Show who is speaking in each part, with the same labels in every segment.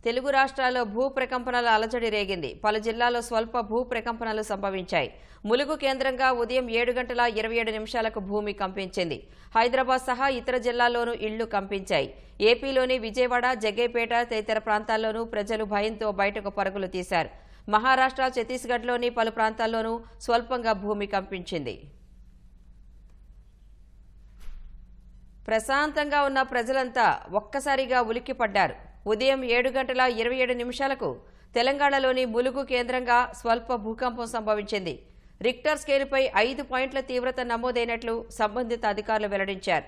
Speaker 1: తెలుగు రాష్ట్రాల్లో భూ ప్రకంపనల అలజడి రేగింది. పలు జిల్లాల్లో స్వల్ప భూ ప్రకంపనలు సంభవించాయి. ములుగు కేంద్రంగా ఉదయం 7:27 భూమి కంపించింది. హైదరాబాద్ సహా ఇతర జిల్లాల్లోనూ ఇళ్లు కంపించాయి. ఏపీలోని విజయవాడ, జగ్గైపేట తదితర ప్రాంతాల్లోనూ ప్రజలు భయంతో బయటకు పరుగులు తీశారు. మహారాష్ట్ర, ఛత్తీస్గఢ్లోని పలు ప్రాంతాల్లోనూ స్వల్పంగా భూమి కంపించింది. ప్రశాంతంగా ఉన్న ప్రజలంతా ఒక్కసారిగా ఉలిక్కిపడ్డారు. ఉదయం 7:27 తెలంగాణలోని ములుగు కేంద్రంగా స్వల్ప భూకంపం సంభవించింది. రిక్టర్ స్కేలుపై 5 పాయింట్ల తీవ్రత నమోదైనట్లు సంబంధిత అధికారులు వెల్లడించారు.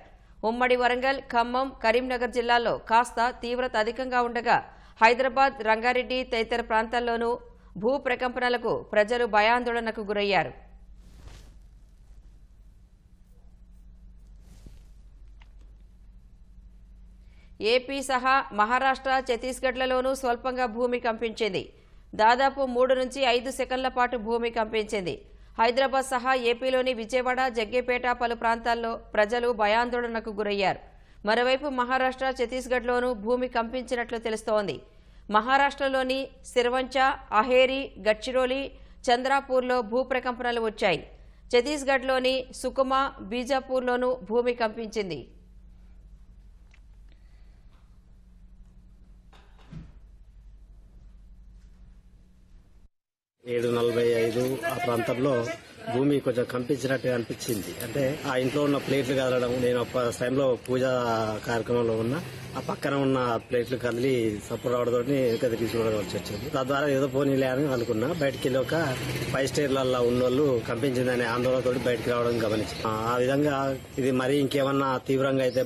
Speaker 1: ఉమ్మడి వరంగల్, ఖమ్మం, కరీంనగర్ జిల్లాల్లో కాస్త తీవ్రత అధికంగా ఉండగా హైదరాబాద్, రంగారెడ్డి తదితర ప్రాంతాల్లోనూ భూ ప్రకంపనలకు ప్రజలు భయాందోళనకు గురయ్యారు. ఏపీ సహా మహారాష్ట్ర, ఛత్తీస్గఢ్లలోనూ స్వల్పంగా భూమి కంపించింది. దాదాపు 3 నుంచి 5 సెకన్ల పాటు భూమి కంపించింది. హైదరాబాద్ సహా ఏపీలోని విజయవాడ, జగ్గైపేట పలు ప్రాంతాల్లో ప్రజలు భయాందోళనకు గురయ్యారు. మరోవైపు మహారాష్ట్ర, ఛత్తీస్గఢ్లోనూ భూమి కంపించినట్లు తెలుస్తోంది. మహారాష్ట్రలోని సిర్వంచ, అహేరి, గడ్చిరోలి, చంద్రాపూర్లో భూ ప్రకంపనలు వచ్చాయి. ఛత్తీస్గఢ్లోని సుకుమా, బీజాపూర్లోనూ భూమి కంపించింది.
Speaker 2: 7:45 ఆ ప్రాంతంలో భూమి కొంచెం కంపించినట్టుగా అనిపించింది. అంటే ఆ ఇంట్లో ఉన్న ప్లేట్లు కదలడం, నేను ఒక టైంలో పూజా కార్యక్రమంలో ఉన్నా, ఆ పక్కన ఉన్న ప్లేట్లు కదిలి సప్పుడు రావడంతో వెనక తీసుకోవడం వచ్చింది. తద్వారా ఏదో పోనీలే అని అనుకున్నా. బయటికి వెళ్ళి ఒక 5 స్టేర్లలో ఉన్న వాళ్ళు కంపించిందనే ఆందోళనతో బయటకు రావడం గమనించి, ఆ విధంగా ఇది మరీ ఇంకేమన్నా తీవ్రంగా అయితే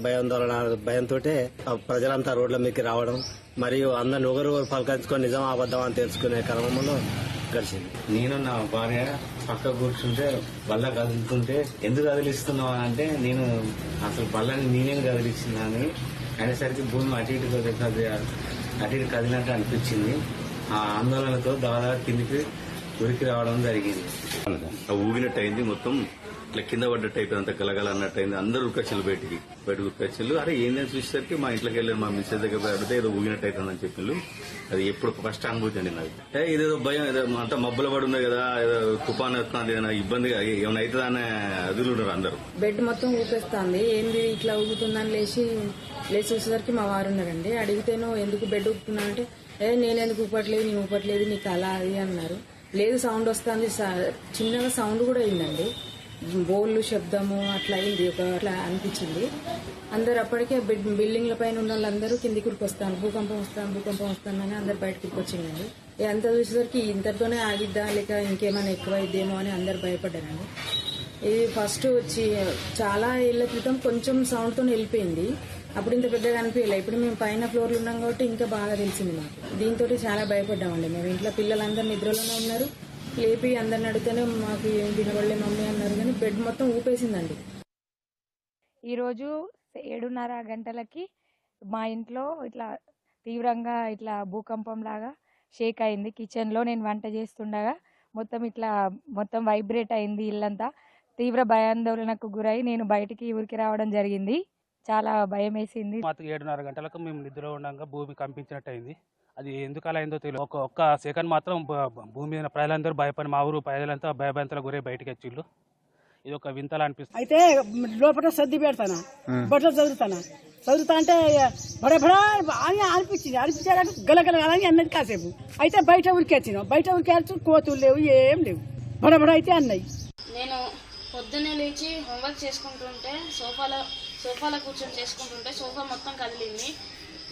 Speaker 2: భయంతో ప్రజలంతా రోడ్ల మీదకి రావడం, మరియు అందరిని ఒకరు పలకరించుకొని నిజం అబద్ధం అని తెలుసుకునే క్రమంలో గడిచింది.
Speaker 3: నేను నా భార్య పక్క కూర్చుంటే బల్ల కదులుతుంటే ఎందుకు కదిలిస్తున్నావు అంటే, నేను అసలు బల్లని నేనేం కదిలిస్తున్నాను అనేసరికి భూమి అటు ఇటు కదిలినట్టు అనిపించింది. ఆ ఆందోళనతో దాదాపు కిందికి ఉరికి రావడం జరిగింది.
Speaker 4: ఊగినట్టు అయింది, మొత్తం ఇట్లా కింద పడ్డట్టు అయిపోయింది, అంత గలగల అన్నట్టు అయింది. అందరూ ఉరికొచ్చారు, బయటకు ఉరికొచ్చారు. అరే ఏందని చూసేసరికి మా ఇంట్లోకి వెళ్ళారు, మా మిస్సెస్ దగ్గర పడితే ఏదో ఊగినట్టు అవుతుందని చెప్పిండ్రు. అది ఎప్పుడు ఫస్ట్ అనుభూతి అండి నాకు. ఇదేదో భయం, ఏదో అంతా మబ్బుల పడి ఉంది కదా, ఏదో తుఫాన్ వస్తుంది, ఏదైనా ఇబ్బందిగా ఏమైనా అవుతుందా అనే అదులు ఉన్నారు అందరూ.
Speaker 5: బెడ్ మొత్తం ఊపేస్తుంది, ఏంది ఇట్లా ఊగుతుందని లేచి చూసేసరికి మా వారు ఉన్నారండి. అడిగితేనో ఎందుకు బెడ్ ఊపుతున్నా అంటే, నేనెందుకు ఊపట్లేదు, నేను ఊపట్లేదు, నీకు అలా అది అన్నారు. లేదు సౌండ్ వస్తుంది, చిన్నగా సౌండ్ కూడా అయిందండి, బోళ్ళు శబ్దము అట్లా అయింది, అట్లా అనిపించింది. అందరు అప్పటికే బిల్డింగ్ల పైన ఉన్న వాళ్ళందరూ కిందికి వస్తాను, భూకంపం వస్తానని అందరు బయటకి వచ్చిందండి. అంత చూసేసరికి ఇంతటితోనే ఆగిద్దా లేక ఇంకేమైనా ఎక్కువ అయిద్దేమో అని అందరు భయపడ్డారండి. ఇది ఫస్ట్ వచ్చి చాలా ఏళ్ల క్రితం కొంచెం సౌండ్తో వెళ్ళిపోయింది. అప్పుడు ఇంత పెద్దగా అనిపించలే. ఇప్పుడు మేము పైన ఫ్లోర్లు ఉన్నాం కాబట్టి ఇంకా బాగా తెలిసింది మాకు. దీంతో చాలా భయపడ్డామండి. మేము ఇంట్లో పిల్లలందరూ నిద్రలోనే ఉన్నారు, లేపి అందరిని అడిగితేనే మాకు ఏం తినబడలే మమ్మీ అన్నారు, కానీ బెడ్ మొత్తం ఊపేసిందండి.
Speaker 6: ఈరోజు 7:30 మా ఇంట్లో ఇట్లా తీవ్రంగా ఇట్లా భూకంపం లాగా షేక్ అయింది. కిచెన్లో నేను వంట చేస్తుండగా మొత్తం వైబ్రేట్ అయింది ఇల్లంతా. తీవ్ర భయాందోళనకు గురై నేను బయటికి ఉరికి రావడం జరిగింది. చాలా భయం వేసింది.
Speaker 7: 7:30 మేము నిద్ర ఉండగా భూమి కంపించినట్టు అయింది. అది ఎందుకు అలా అయిందో తెలియదు. ఒక్క సెకండ్ మాత్రం భూమి మీద ప్రజలందరూ భయపడి, మా ఊరు ప్రజలంతా భయభ్రాంతులకు గురై బయటకి వచ్చిళ్ళు. ఇది ఒక వింతలా అనిపిస్తుంది.
Speaker 8: అయితే లోపల సర్ది పెడతానా, బట్టలు చదువుతా అంటే బడబడా అని అనిపించాలంటే గలగల అని అన్నది కాసేపు. అయితే బయట ఉరికొచ్చినాం, బయట ఉరికేస్తూ కోతులు లేవు, ఏం లేవు, బడబడ అయితే అన్నాయి.
Speaker 9: నేను పొద్దున్నే లేచి హోంవర్క్ చేసుకుంటుంటే సోఫాలో కూర్చొని చేసుకుంటుంటే సోఫా మొత్తం కదిలింది.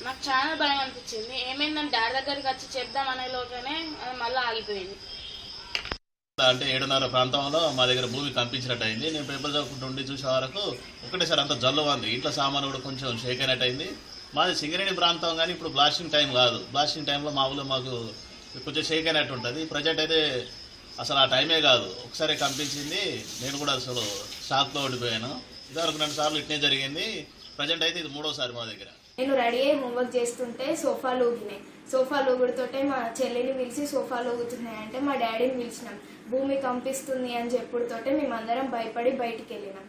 Speaker 9: నాకు చాలా భయం అనిపించింది. ఏమైందని డాడీ దగ్గరికి వచ్చి చెప్దాం అనే లోపలనే అది మళ్ళీ ఆగిపోయింది.
Speaker 10: అంటే 7:30 ప్రాంతంలో మా దగ్గర భూమి కంపించినట్టు అయింది. నేను పేపర్ చదువుకుంటుండి చూసే వరకు ఒకటేసారి అంత జల్లు ఉంది. ఇంట్లో సామాను కూడా కొంచెం షేక్ అయినట్టు అయింది. మాది సింగరేణి ప్రాంతం, కానీ ఇప్పుడు బ్లాస్టింగ్ టైం కాదు. బ్లాస్టింగ్ టైంలో మా ఊళ్ళో మాకు కొంచెం షేక్ అయినట్టు ఉంటుంది. ప్రజెంట్ అయితే అసలు ఆ టైమే కాదు, ఒకసారి కంపించింది. నేను కూడా అసలు షాక్లో ఓడిపోయాను. ఇదివరకు 2 సార్లు ఇట్నే జరిగింది. ప్రజెంట్ అయితే ఇది 3వసారి మా దగ్గర.
Speaker 11: నేను రెడీ అయ్యి హోంవర్క్ చేస్తుంటే సోఫాలు ఊగినాయి. సోఫాలు ఊగుడుతోటే మా చెల్లిని పిలిచి సోఫాలు ఊగుతున్నాయంటే మా డాడీని పిలిచినాం. భూమి కంపిస్తుంది అని చెప్పుడుతోటే మేమందరం భయపడి బయటికి వెళ్ళినాం.